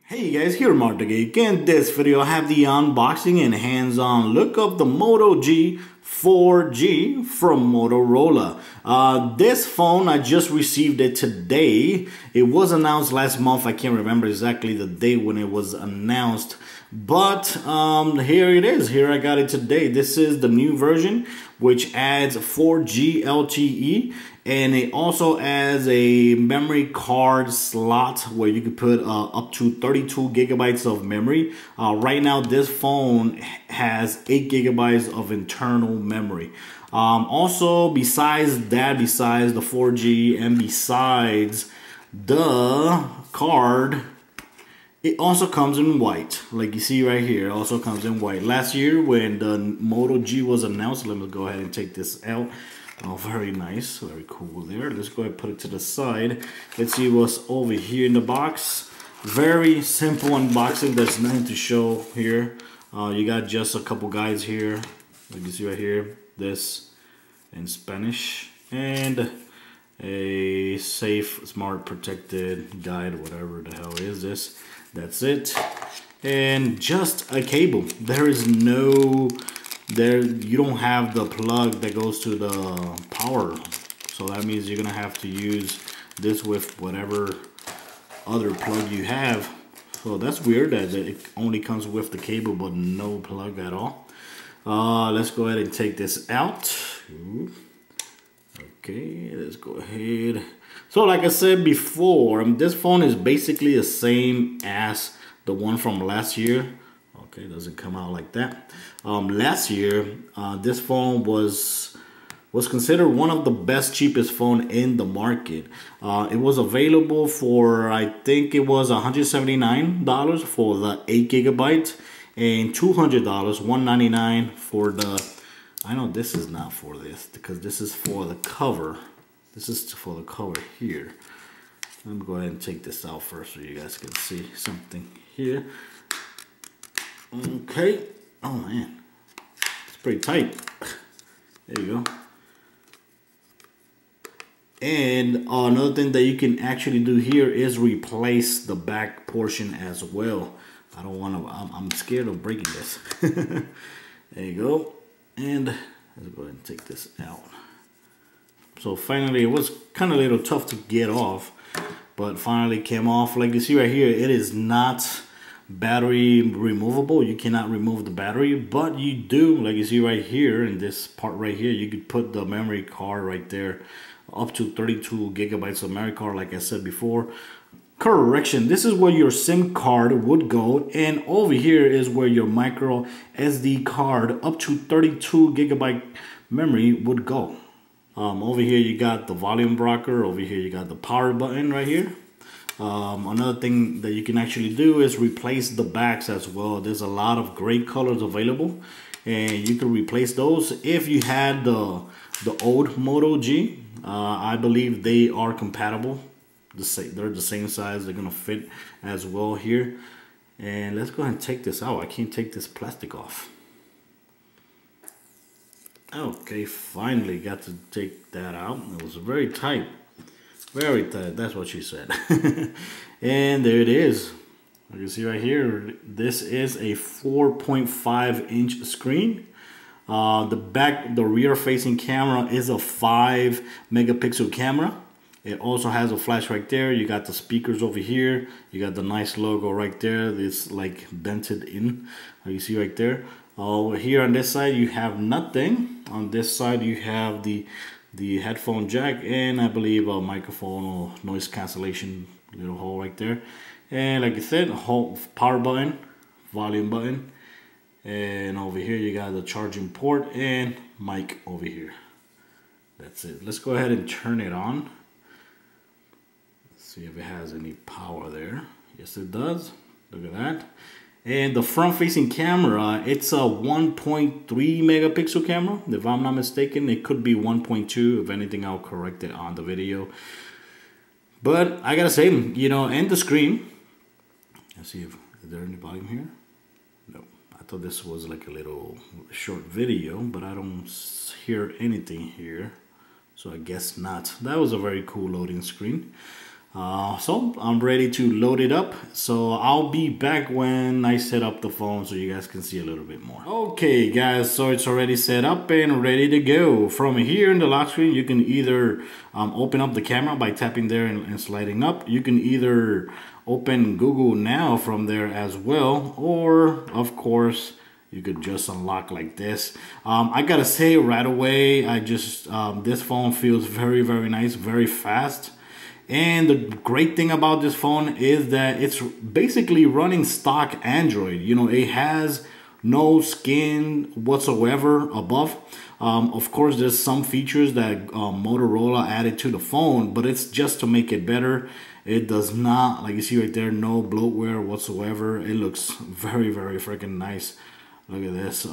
Hey guys, here Moto G. In this video I have the unboxing and hands-on look of the Moto G 4G from Motorola. This phone, I just received it today. It was announced last month. I can't remember exactly the date when it was announced, but here it is. Here I got it today. This is the new version, which adds 4G LTE, and it also adds a memory card slot where you can put up to 32 gigabytes of memory. Right now this phone has 8 gigabytes of internal memory. Also, besides that, besides the 4G and besides the card, it also comes in white, like you see right here. It also comes in white. Last year when the Moto G was announced, let me go ahead and take this out. Oh, very nice, very cool there. Let's go ahead and put it to the side. Let's see what's over here in the box. Very simple unboxing. There's nothing to show here. You got just a couple guides here, like you see right here. This in Spanish, and a safe, smart, protected guide, whatever the hell is this. That's it. And just a cable. There is no, you don't have the plug that goes to the power. So that means you're gonna have to use this with whatever other plug you have. So that's weird that it only comes with the cable but no plug at all. Let's go ahead and take this out. Okay, let's go ahead. So like I said before, this phone is basically the same as the one from last year. Okay, it doesn't come out like that. Last year, this phone was considered one of the best, cheapest phone in the market. It was available for, I think it was $179 for the 8 gigabyte and $200, $199 for the, I know this is not for this because this is for the cover. This is for the cover here. Let me go ahead and take this out first so you guys can see something here. Okay. Oh man, it's pretty tight. There you go. And another thing that you can actually do here is replace the back portion as well. I don't want to, I'm scared of breaking this. There you go. And let's go ahead and take this out. So finally, it was kind of a little tough to get off, but finally came off. Like you see right here, it is not battery removable. You cannot remove the battery, but you do, like you see right here in this part right here, you could put the memory card right there, up to 32 gigabytes of memory card, like I said before. Correction, this is where your SIM card would go, and over here is where your micro SD card up to 32 gigabyte memory would go. Over here you got the volume rocker. Over here you got the power button right here. Another thing that you can actually do is replace the backs as well. There's a lot of great colors available, and you can replace those. If you had the old Moto G, I believe they are compatible. They're the same size. They're gonna fit as well here. And let's go ahead and take this out. I can't take this plastic off. Okay, finally got to take that out. It was very tight. Very tight, that's what she said. And there it is. You can see right here, this is a 4.5 inch screen. The rear facing camera is a 5 megapixel camera. It also has a flash right there. You got the speakers over here. You got the nice logo right there. It's like dented in. You see right there. Over here on this side, you have nothing. On this side, you have the headphone jack, and I believe a microphone or noise cancellation little hole right there. And like I said, power button, volume button, and over here you got the charging port and mic over here. That's it. Let's go ahead and turn it on. Let's see if it has any power there. Yes, it does. Look at that. And the front-facing camera, it's a 1.3 megapixel camera. If I'm not mistaken, it could be 1.2. If anything, I'll correct it on the video. But I gotta say, you know, and the screen. Let's see if is there any volume here. No, I thought this was like a little short video, but I don't hear anything here, so I guess not. That was a very cool loading screen. So I'm ready to load it up. So I'll be back when I set up the phone so you guys can see a little bit more. Okay guys, so it's already set up and ready to go. From here in the lock screen, you can either open up the camera by tapping there and sliding up. You can either open Google Now from there as well, or of course you could just unlock like this. I gotta say right away, this phone feels very nice, very fast. And the great thing about this phone is that it's basically running stock Android. You know, it has no skin whatsoever above. Of course, there's some features that Motorola added to the phone, but it's just to make it better. It does not, like you see right there, no bloatware whatsoever. It looks very freaking nice. Look at this.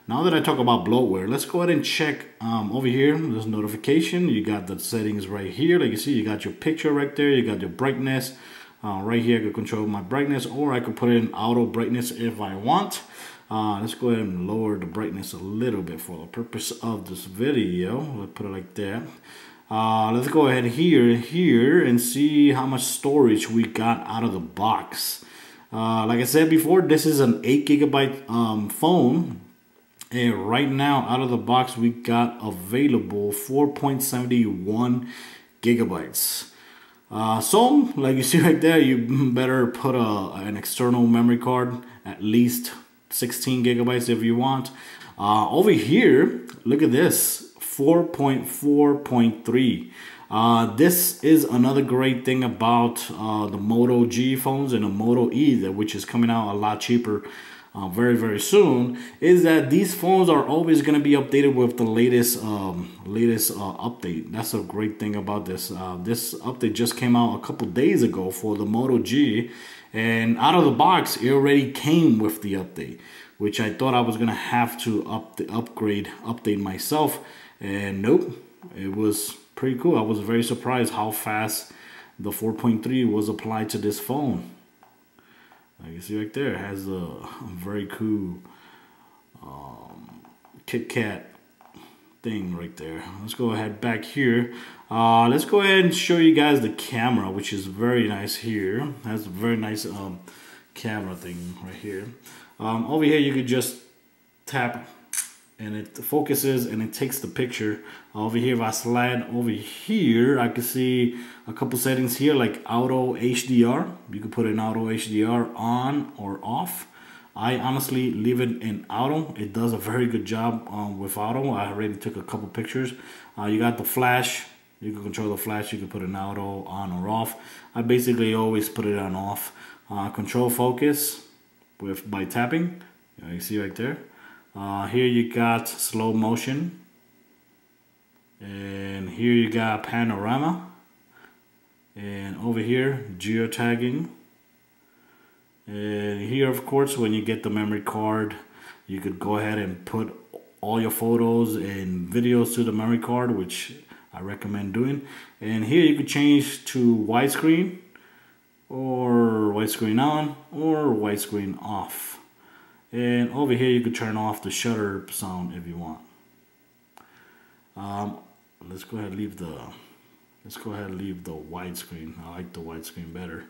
Now that I talk about bloatware, let's go ahead and check over here. There's notification. You got the settings right here. Like you see, you got your picture right there. You got your brightness. Right here, I could control my brightness, or I could put it in auto brightness if I want. Let's go ahead and lower the brightness a little bit for the purpose of this video. Let's put it like that. Let's go ahead here and see how much storage we got out of the box. Like I said before, this is an 8GB phone. And right now, out of the box, we got available 4.71 gigabytes. So, like you see right there, you better put an external memory card, at least 16 gigabytes if you want. Over here, look at this, 4.4.3. This is another great thing about the Moto G phones and the Moto E, which is coming out a lot cheaper very soon, is that these phones are always going to be updated with the latest update. That's a great thing about this. This update just came out a couple days ago for the Moto G, and out of the box it already came with the update, which I thought I was going to have to update myself, and nope, it was pretty cool. I was very surprised how fast the 4.3 was applied to this phone. Like you see right there, it has a very cool Kit Kat thing right there. Let's go ahead back here. Let's go ahead and show you guys the camera, which is very nice here. It has a very nice camera thing right here. Over here, you could just tap and it focuses and it takes the picture. Over here, if I slide over here, I can see a couple settings here like auto HDR. You can put an auto HDR on or off. I honestly leave it in auto. It does a very good job with auto. I already took a couple pictures. You got the flash. You can control the flash. You can put an auto on or off. I basically always put it on off. Control focus by tapping. You see right there. Here you got slow motion, and here you got panorama, and over here geotagging, and here of course when you get the memory card you could go ahead and put all your photos and videos to the memory card, which I recommend doing. And here you could change to widescreen, or widescreen on, or widescreen off. And over here you could turn off the shutter sound if you want. Let's go ahead and leave the widescreen. I like the widescreen better.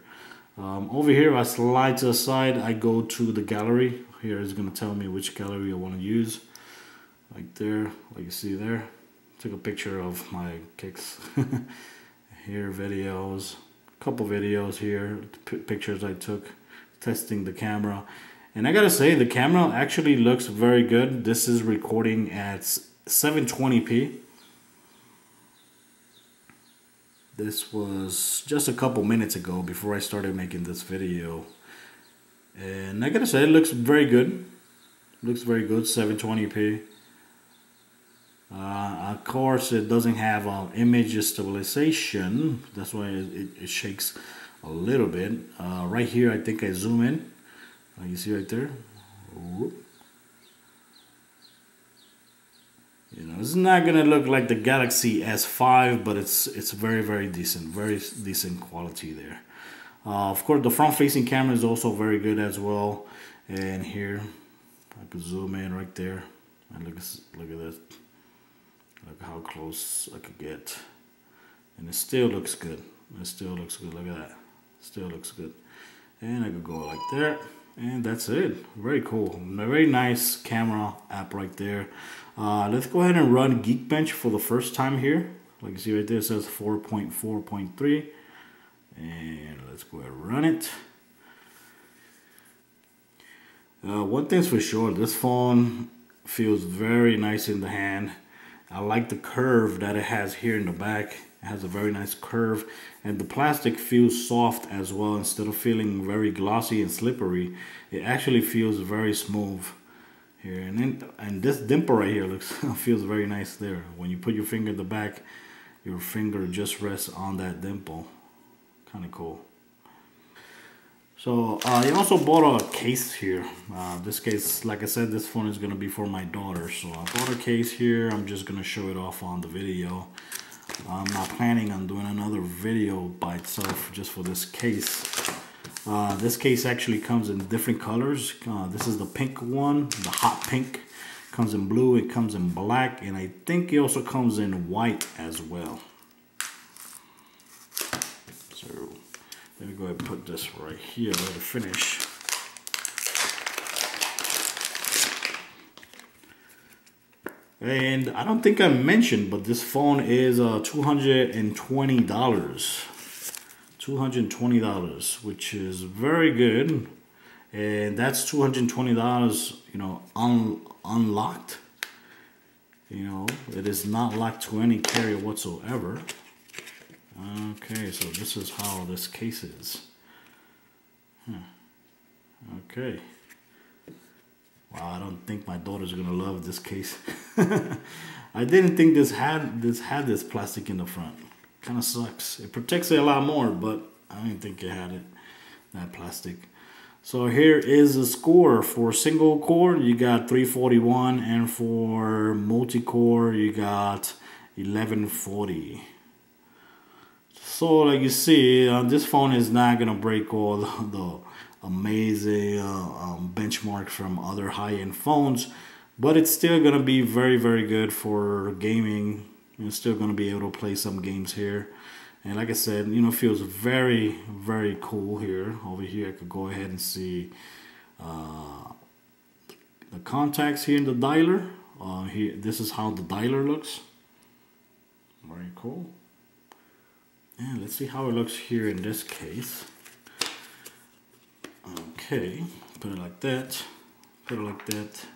Over here, if I slide to the side, I go to the gallery. Here it's gonna tell me which gallery I want to use. Like there, like you see there. Took a picture of my kicks. Here, videos, a couple videos here, pictures I took testing the camera. And I gotta say, the camera actually looks very good. This is recording at 720p. This was just a couple minutes ago before I started making this video. And I gotta say, it looks very good. Looks very good, 720p. Of course, it doesn't have image stabilization. That's why it shakes a little bit. Right here, I think I zoom in. You see right there. You know, it's not gonna look like the Galaxy S5, but it's very decent, very decent quality there. Of course, the front-facing camera is also very good as well. And here, I could zoom in right there, and look at this. Look how close I could get, and it still looks good. It still looks good. Look at that. Still looks good. And I could go like that. And that's it. Very cool. A very nice camera app right there. Let's go ahead and run Geekbench for the first time here. Like you see right there, it says 4.4.3. And let's go ahead and run it. One thing's for sure, this phone feels very nice in the hand. I like the curve that it has here in the back. It has a very nice curve, and the plastic feels soft as well. Instead of feeling very glossy and slippery, it actually feels very smooth here. And this dimple right here looks feels very nice there. When you put your finger in the back, your finger just rests on that dimple. Kind of cool. So I also bought a case here. This case, like I said, this phone is gonna be for my daughter. So I bought a case here. I'm just gonna show it off on the video. I'm not planning on doing another video by itself just for this case. This case actually comes in different colors. This is the pink one, the hot pink. Comes in blue, it comes in black, and I think it also comes in white as well. So let me go ahead and put this right here, let it finish. And I don't think I mentioned, but this phone is $220. $220, which is very good. And that's $220, you know, unlocked. You know, it is not locked to any carrier whatsoever. Okay, so this is how this case is. Okay. Wow, I don't think my daughter's gonna love this case. I didn't think this had this plastic in the front. Kind of sucks. It protects it a lot more, but I didn't think it had that plastic. So here is the score for single core. You got 341, and for multi-core you got 1140. So like you see, this phone is not gonna break all the amazing benchmarks from other high-end phones, but it's still gonna be very, very good for gaming. You're still gonna be able to play some games here, and like I said, you know, feels very, very cool here. Over here I could go ahead and see the contacts here in the dialer. Here, this is how the dialer looks. Very cool. And let's see how it looks here in this case. Okay, put it like that, put it like that.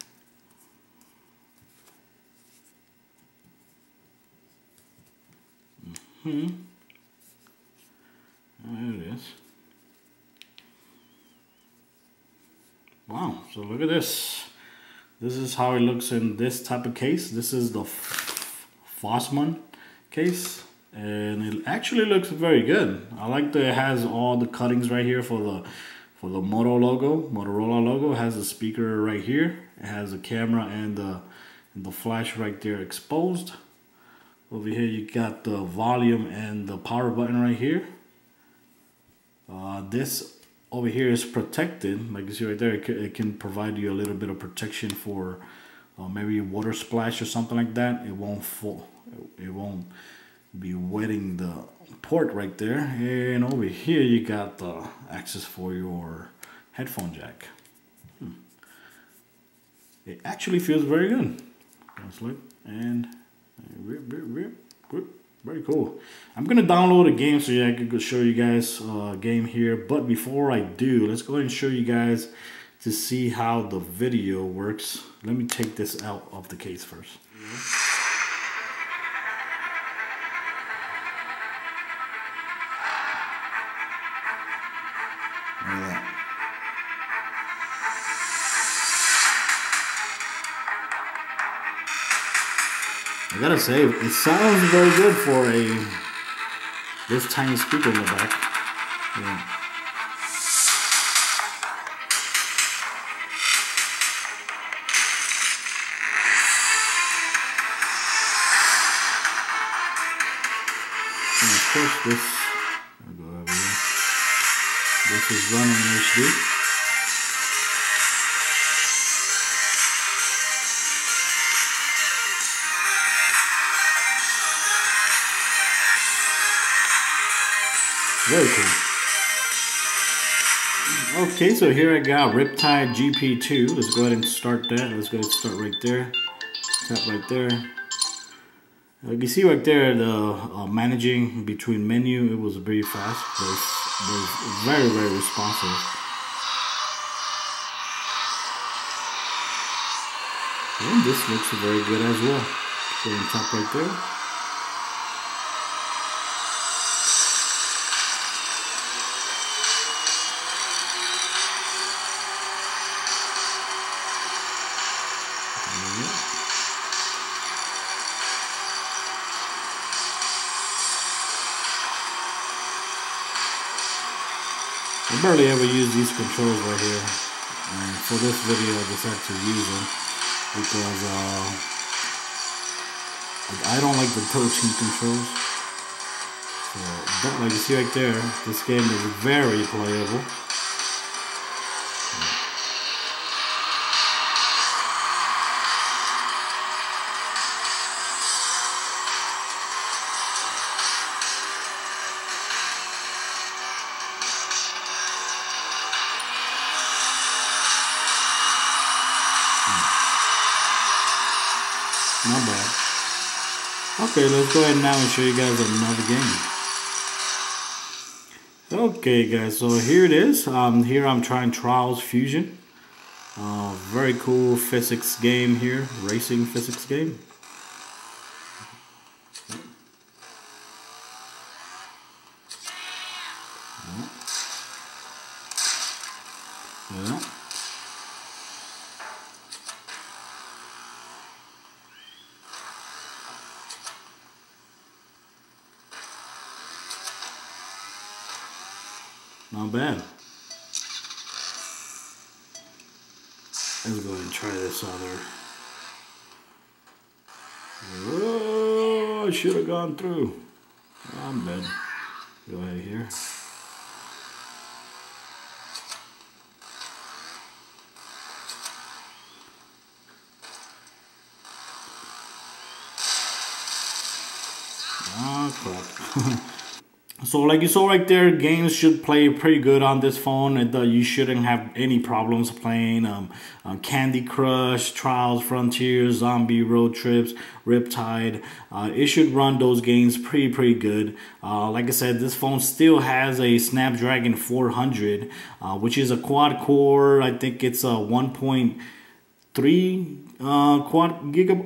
There it is. Wow, so look at this. This is how it looks in this type of case. This is the Plasmon case, and it actually looks very good. I like that it has all the cuttings right here for the Motorola logo. It has a speaker right here. It has a camera and the flash right there exposed. Over here you got the volume and the power button right here. This over here is protected, like you see right there. It can provide you a little bit of protection for maybe water splash or something like that. It won't fall. It won't be wetting the port right there. And over here you got the access for your headphone jack. It actually feels very good. Let's look, and very cool. I'm gonna download a game so I can show you guys a game here, but before I do, let's go ahead and show you guys to see how the video works. Let me take this out of the case first. Look at that. I gotta say, it sounds very good for this tiny speaker in the back. Yeah. And of course, I'll go over here. This is running in HD. Very cool. Okay, so here I got Riptide Gp2. Let's go ahead and start that. Let's go ahead and start right there. Tap right there. You can see right there the managing between menu. It was very fast, very, very responsive. And this looks very good as well. Go ahead and tap right there. I barely ever use these controls right here, and for this video I decided to use them because I don't like the touching controls. So, but like you see right there, this game is very playable. Not bad. Okay, let's go ahead now and show you guys another game. Okay guys, so here it is. Here I'm trying Trials Fusion. Very cool physics game here, racing physics game. Yeah. Not bad. Let's go ahead and try this other. Oh, I should have gone through. I'm dead. Go ahead here. Ah, crap. So like you saw right there, games should play pretty good on this phone, and you shouldn't have any problems playing Candy Crush, Trials, Frontiers, Zombie, Road Trips, Riptide. It should run those games pretty good. Like I said, this phone still has a Snapdragon 400, which is a quad core. I think it's a 1.3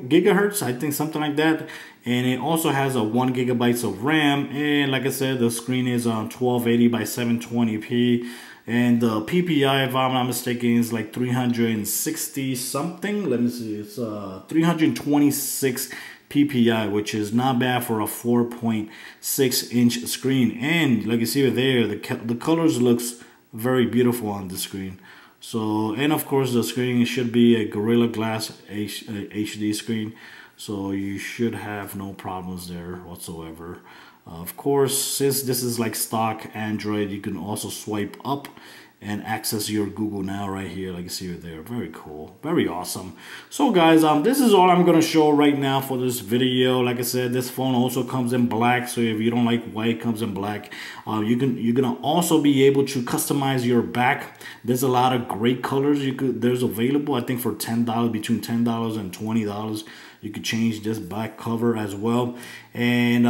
gigahertz, I think, something like that. And it also has a 1 GB of RAM, and like I said, the screen is on 1280 by 720p, and the PPI, if I'm not mistaken, is like 360 something. Let me see, it's 326 PPI, which is not bad for a 4.6-inch screen. And like you see there, the colors looks very beautiful on the screen. So, and of course the screen should be a Gorilla Glass HD screen, so you should have no problems there whatsoever. Of course, since this is like stock Android, you can also swipe up and access your Google Now right here, like you see it there. Very cool, very awesome. So guys, this is all I'm gonna show right now for this video. Like I said, this phone also comes in black, so if you don't like white, it comes in black. You're gonna also be able to customize your back. There's a lot of great colors there's available. I think for $10, between $10 and $20, you could change this back cover as well. And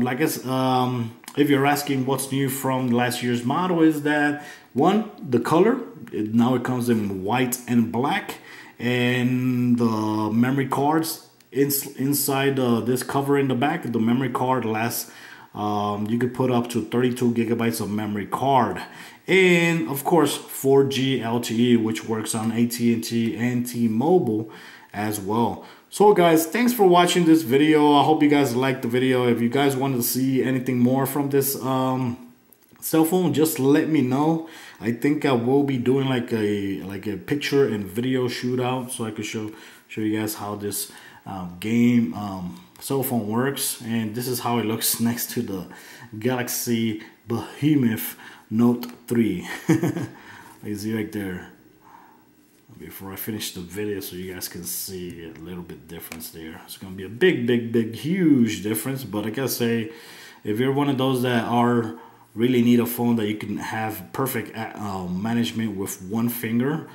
like I said, if you're asking what's new from last year's model, is that one, the color, now it comes in white and black, and the memory cards inside this cover in the back, the memory card lasts, you could put up to 32 gigabytes of memory card. And of course 4G LTE, which works on AT&T and T-Mobile as well. So guys, thanks for watching this video. I hope you guys liked the video. If you guys want to see anything more from this cell phone, just let me know. I think I will be doing like a picture and video shootout, so I could show you guys how this cell phone works. And this is how it looks next to the Galaxy Behemoth Note 3. You see right there. Before I finish the video, so you guys can see a little bit difference there. It's gonna be a big huge difference. But I gotta say, if you're one of those that are really need a phone that you can have perfect management with one finger,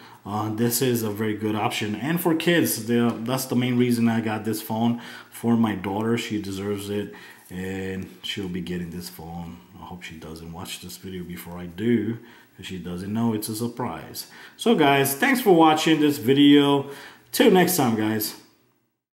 this is a very good option. And for kids, that's the main reason I got this phone for my daughter. She deserves it, and she'll be getting this phone. I hope she doesn't watch this video before I do. If she doesn't know, it's a surprise. So guys, thanks for watching this video. Till next time, guys.